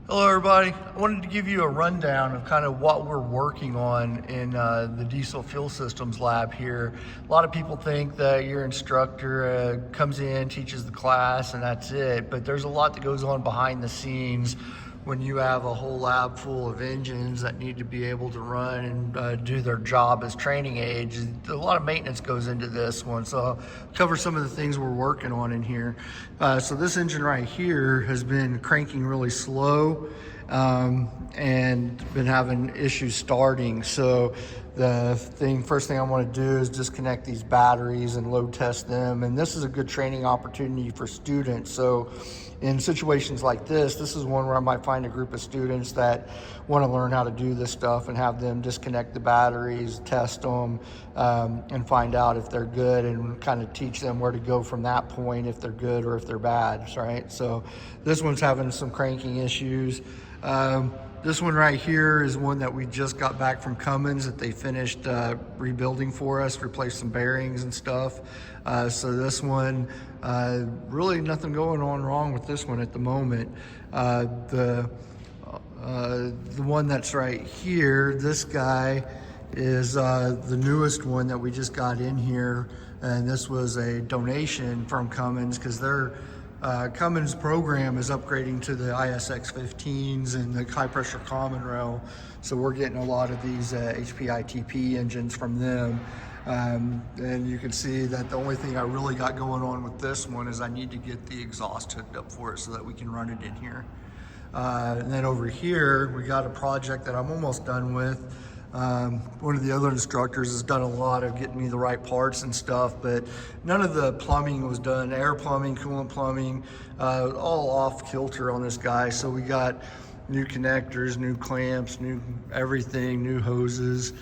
Hello everybody. I wanted to give you a rundown of kind of what we're working on in the diesel fuel systems lab here. A lot of people think that your instructor comes in, teaches the class, and that's it, but there's a lot that goes on behind the scenes when you have a whole lab full of engines that need to be able to run and do their job as training aids. A lot of maintenance goes into this one, so I'll cover some of the things we're working on in here. So this engine right here has been cranking really slow and been having issues starting. So first thing I want to do is disconnect these batteries and load test them. And this is a good training opportunity for students. So in situations like this is one where I might find a group of students that want to learn how to do this stuff and have them disconnect the batteries, test them, and find out if they're good and kind of teach them where to go from that point, if they're good or if they're bad, right? So this one's having some cranking issues. This one right here is one that we just got back from Cummins that they finished rebuilding for us, replaced some bearings and stuff. So this one, really nothing going on wrong with this one at the moment. The one that's right here, this guy is the newest one that we just got in here. And this was a donation from Cummins because their Cummins program is upgrading to the ISX-15s and the high pressure common rail. So we're getting a lot of these HPITP engines from them. And you can see that the only thing I really got going on with this one is I need to get the exhaust hooked up for it so that we can run it in here. And then over here, we got a project that I'm almost done with. One of the other instructors has done a lot of getting me the right parts and stuff, but none of the plumbing was done. Air plumbing, coolant plumbing, all off kilter on this guy. So we got new connectors, new clamps, new everything, new hoses.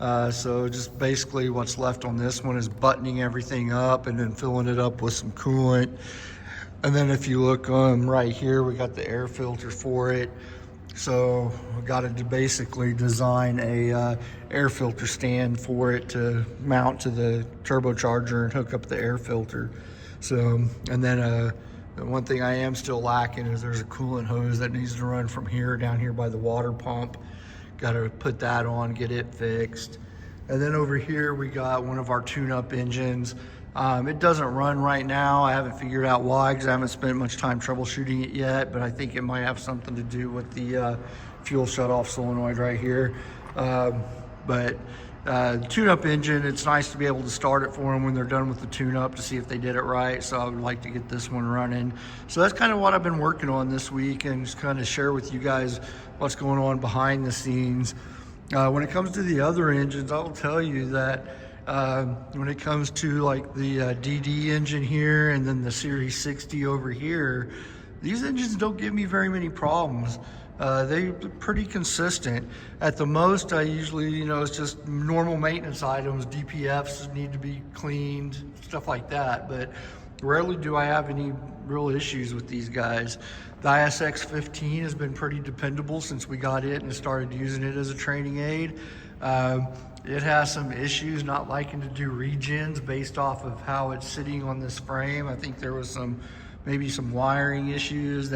So just basically what's left on this one is buttoning everything up and then filling it up with some coolant. And then if you look right here, we got the air filter for it. So we got to basically design a air filter stand for it to mount to the turbocharger and hook up the air filter. So, and then the one thing I am still lacking is there's a coolant hose that needs to run from here down here by the water pump. Got to put that on, get it fixed. And then over here we got one of our tune-up engines. It doesn't run right now. I haven't figured out why because I haven't spent much time troubleshooting it yet, but I think it might have something to do with the fuel shutoff solenoid right here. Tune-up engine, it's nice to be able to start it for them when they're done with the tune-up to see if they did it right. So I would like to get this one running. So that's kind of what I've been working on this week and just kind of share with you guys what's going on behind the scenes. When it comes to the other engines, I will tell you that when it comes to like the DD engine here and then the Series 60 over here, these engines don't give me very many problems. They're pretty consistent. At the most, I usually, it's just normal maintenance items. DPFs need to be cleaned, stuff like that. But rarely do I have any real issues with these guys. The ISX-15 has been pretty dependable since we got it and started using it as a training aid. It has some issues, not liking to do regens based off of how it's sitting on this frame. I think there was maybe some wiring issues,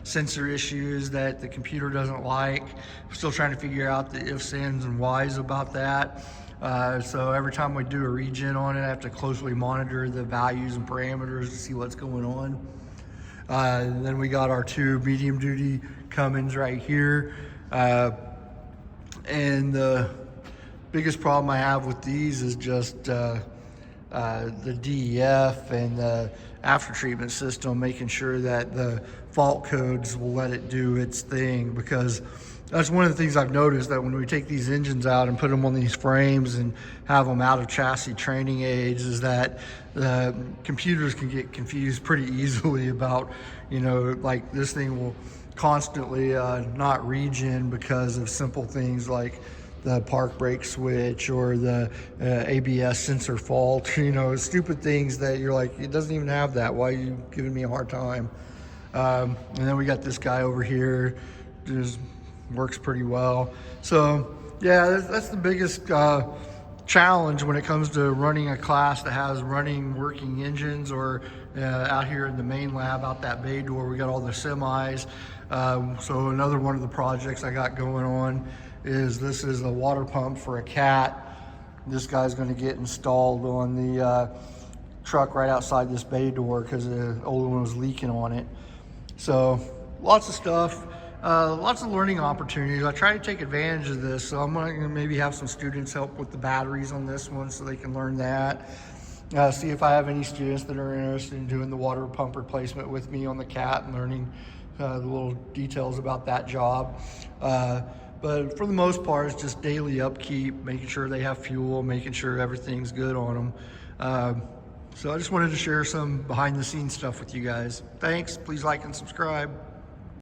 sensor issues that the computer doesn't like. I'm still trying to figure out the ifs, ands, and whys about that. So every time we do a regen on it, I have to closely monitor the values and parameters to see what's going on. And then we got our two medium duty Cummins right here. And the biggest problem I have with these is just the DEF and the after treatment system, making sure that the fault codes will let it do its thing, because that's one of the things I've noticed, that when we take these engines out and put them on these frames and have them out of chassis training aids, is that the computers can get confused pretty easily about, like this thing will constantly not regen because of simple things like the park brake switch or the ABS sensor fault, stupid things that you're like, it doesn't even have that. Why are you giving me a hard time? And then we got this guy over here, just works pretty well. So yeah, that's the biggest challenge when it comes to running a class that has running working engines, or out here in the main lab out that bay door we got all the semis. So another one of the projects I got going on is this is a water pump for a cat. This guy's going to get installed on the truck right outside this bay door because the old one was leaking on it. So lots of stuff. Lots of learning opportunities. I try to take advantage of this, so I'm going to maybe have some students help with the batteries on this one so they can learn that. See if I have any students that are interested in doing the water pump replacement with me on the cat and learning the little details about that job. But for the most part, it's just daily upkeep, making sure they have fuel, making sure everything's good on them. So I just wanted to share some behind the scenes stuff with you guys. Thanks. Please like and subscribe.